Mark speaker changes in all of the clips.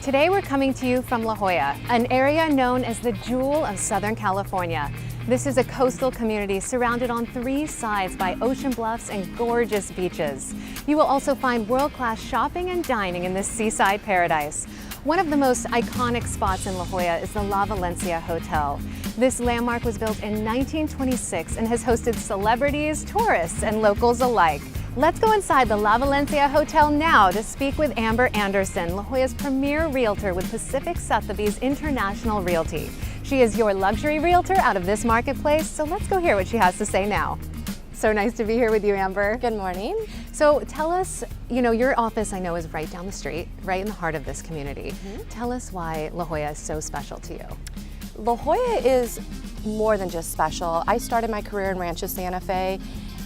Speaker 1: Today we're coming to you from La Jolla, an area known as the Jewel of Southern California. This is a coastal community surrounded on three sides by ocean bluffs and gorgeous beaches. You will also find world-class shopping and dining in this seaside paradise. One of the most iconic spots in La Jolla is the La Valencia Hotel. This landmark was built in 1926 and has hosted celebrities, tourists, and locals alike. Let's go inside the La Valencia Hotel now to speak with Amber Anderson, La Jolla's premier realtor with Pacific Sotheby's International Realty. She is your luxury realtor out of this marketplace, so let's go hear what she has to say now. So nice to be here with you, Amber.
Speaker 2: Good morning.
Speaker 1: So tell us, your office I know is right down the street, right in the heart of this community. Tell us why La Jolla is so special to you.
Speaker 2: La Jolla is more than just special. I started my career in Rancho Santa Fe,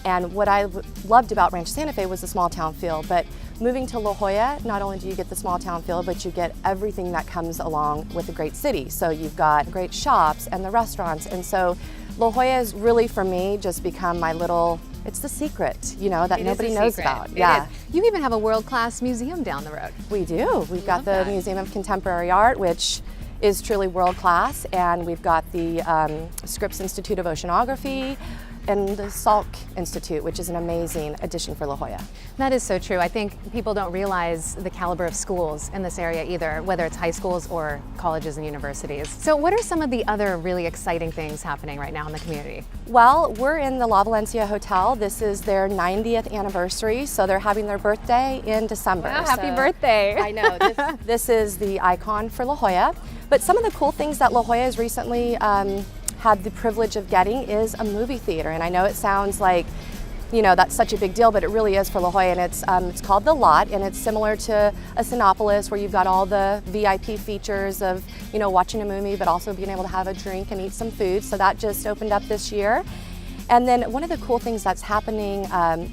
Speaker 2: and what I loved about Rancho Santa Fe was the small town feel. But moving to La Jolla, not only do you get the small town feel, but you get everything that comes along with a great city. So you've got great shops and the restaurants. And so La Jolla has really, for me, just become my little, it's the secret, that nobody knows about. Yeah.
Speaker 1: You even have a world-class museum down the road.
Speaker 2: We do. We've got the Museum of Contemporary Art, which is truly world-class, and we've got the Scripps Institute of Oceanography, and the Salk Institute, which is an amazing addition for La Jolla.
Speaker 1: That is so true. I think people don't realize the caliber of schools in this area either, whether it's high schools or colleges and universities. So what are some of the other really exciting things happening right now in the community?
Speaker 2: Well, we're in the La Valencia Hotel. This is their 90th anniversary, so they're having their birthday in December.
Speaker 1: Wow, happy birthday.
Speaker 2: I know. This is the icon for La Jolla. But some of the cool things that La Jolla has recently had the privilege of getting is a movie theater. And I know it sounds like, that's such a big deal, but it really is for La Jolla. And it's called The Lot, and it's similar to a Cinépolis where you've got all the VIP features of, watching a movie, but also being able to have a drink and eat some food. So that just opened up this year. And then one of the cool things that's happening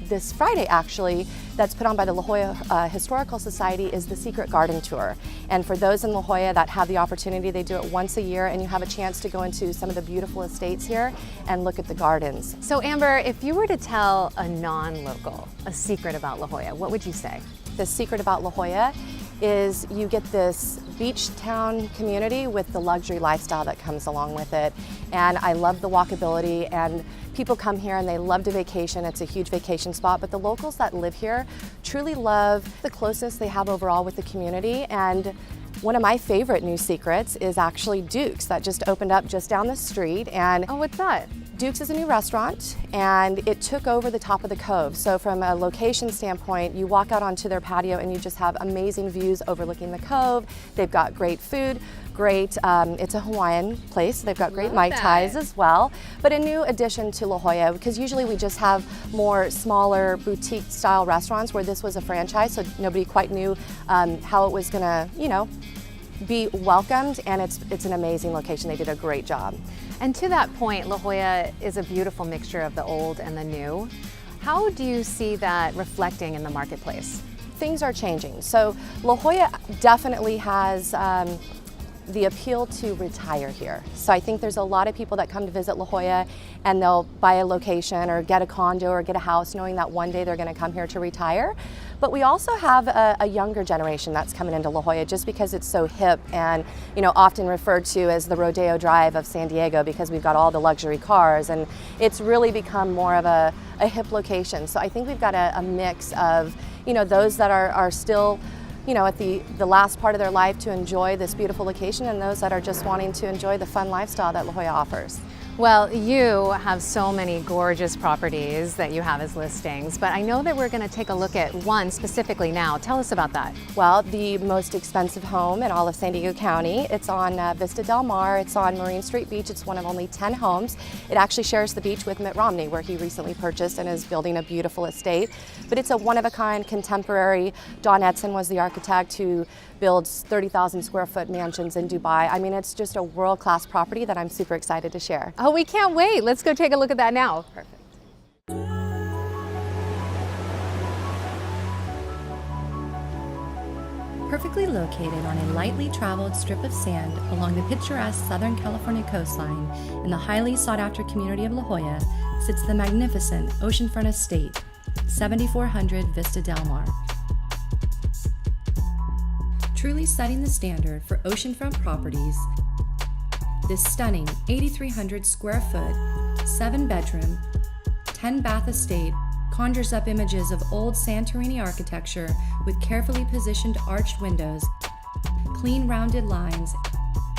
Speaker 2: this Friday, actually, that's put on by the La Jolla Historical Society is the Secret Garden Tour. And for those in La Jolla that have the opportunity, they do it once a year, and you have a chance to go into some of the beautiful estates here and look at the gardens.
Speaker 1: So Amber, if you were to tell a non-local a secret about La Jolla, what would you say?
Speaker 2: The secret about La Jolla is you get this beach town community with the luxury lifestyle that comes along with it. And I love the walkability, and people come here and they love to vacation. It's a huge vacation spot, but the locals that live here truly love the closeness they have overall with the community. And one of my favorite new secrets is actually Duke's that just opened up just down the street. And
Speaker 1: oh, what's that?
Speaker 2: Duke's is a new restaurant, and it took over the top of the cove. So from a location standpoint, you walk out onto their patio and you just have amazing views overlooking the cove. They've got great food, great, it's a Hawaiian place. They've got great Mai Tais as well. But a new addition to La Jolla, because usually we just have more smaller boutique style restaurants where this was a franchise, so nobody quite knew how it was gonna, be welcomed, and it's an amazing location. They did a great job.
Speaker 1: And to that point, La Jolla is a beautiful mixture of the old and the new. How do you see that reflecting in the marketplace?
Speaker 2: Things are changing. So La Jolla definitely has the appeal to retire here. So I think there's a lot of people that come to visit La Jolla and they'll buy a location or get a condo or get a house knowing that one day they're going to come here to retire. But we also have a younger generation that's coming into La Jolla just because it's so hip and often referred to as the Rodeo Drive of San Diego because we've got all the luxury cars, and it's really become more of a hip location. So I think we've got a mix of those that are still at the last part of their life to enjoy this beautiful location, and those that are just wanting to enjoy the fun lifestyle that La Jolla offers.
Speaker 1: Well, you have so many gorgeous properties that you have as listings, but I know that we're going to take a look at one specifically now. Tell us about that.
Speaker 2: Well, the most expensive home in all of San Diego County. It's on Vista Del Mar. It's on Marine Street Beach. It's one of only 10 homes. It actually shares the beach with Mitt Romney, where he recently purchased and is building a beautiful estate. But it's a one-of-a-kind contemporary. Don Edson was the architect who builds 30,000 square foot mansions in Dubai. I mean, it's just a world-class property that I'm super excited to share.
Speaker 1: Oh, we can't wait. Let's go take a look at that now.
Speaker 2: Perfect.
Speaker 3: Perfectly located on a lightly traveled strip of sand along the picturesque Southern California coastline in the highly sought-after community of La Jolla sits the magnificent oceanfront estate, 7400 Vista Del Mar. truly setting the standard for oceanfront properties. This stunning 8,300 square foot, 7-bedroom, 10-bath estate conjures up images of old Santorini architecture with carefully positioned arched windows, clean rounded lines,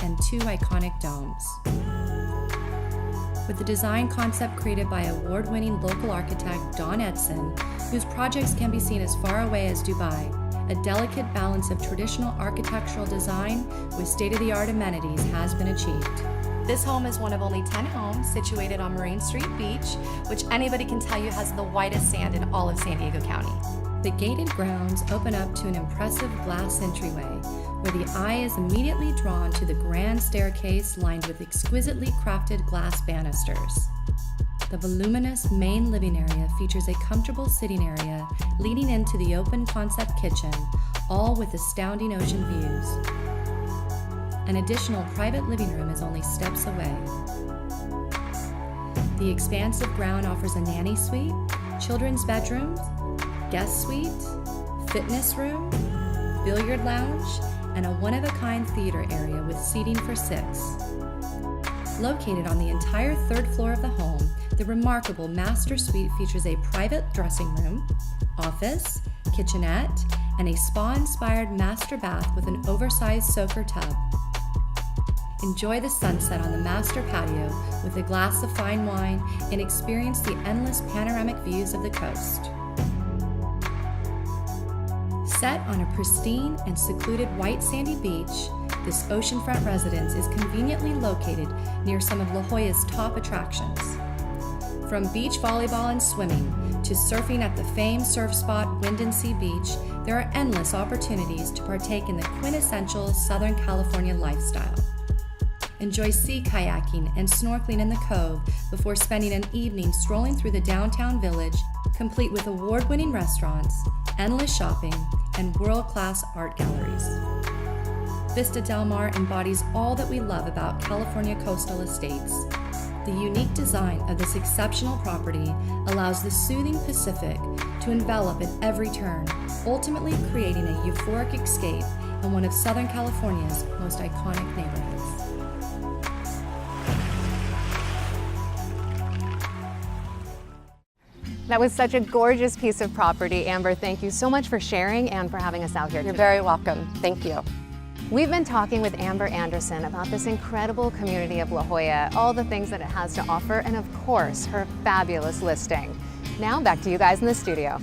Speaker 3: and 2 iconic domes. With the design concept created by award-winning local architect Don Edson, whose projects can be seen as far away as Dubai, a delicate balance of traditional architectural design with state-of-the-art amenities has been achieved. This home is one of only 10 homes situated on Marine Street Beach, which anybody can tell you has the whitest sand in all of San Diego County. The gated grounds open up to an impressive glass entryway, where the eye is immediately drawn to the grand staircase lined with exquisitely crafted glass banisters. The voluminous main living area features a comfortable sitting area leading into the open concept kitchen, all with astounding ocean views. An additional private living room is only steps away. The expansive ground offers a nanny suite, children's bedrooms, guest suite, fitness room, billiard lounge, and a one-of-a-kind theater area with seating for 6. Located on the entire 3rd floor of the home, the remarkable master suite features a private dressing room, office, kitchenette, and a spa-inspired master bath with an oversized soaker tub. Enjoy the sunset on the master patio with a glass of fine wine and experience the endless panoramic views of the coast. Set on a pristine and secluded white sandy beach, this oceanfront residence is conveniently located near some of La Jolla's top attractions. From beach volleyball and swimming to surfing at the famed surf spot Wind & Sea Beach, there are endless opportunities to partake in the quintessential Southern California lifestyle. Enjoy sea kayaking and snorkeling in the cove before spending an evening strolling through the downtown village, complete with award-winning restaurants, endless shopping, and world-class art galleries. Vista Del Mar embodies all that we love about California coastal estates. The unique design of this exceptional property allows the soothing Pacific to envelop at every turn, ultimately creating a euphoric escape in one of Southern California's most iconic neighborhoods.
Speaker 1: That was such a gorgeous piece of property. Amber, thank you so much for sharing and for having us out here
Speaker 2: You're
Speaker 1: today.
Speaker 2: very welcome. Thank you.
Speaker 1: We've been talking with Amber Anderson about this incredible community of La Jolla, all the things that it has to offer, and of course, her fabulous listing. Now back to you guys in the studio.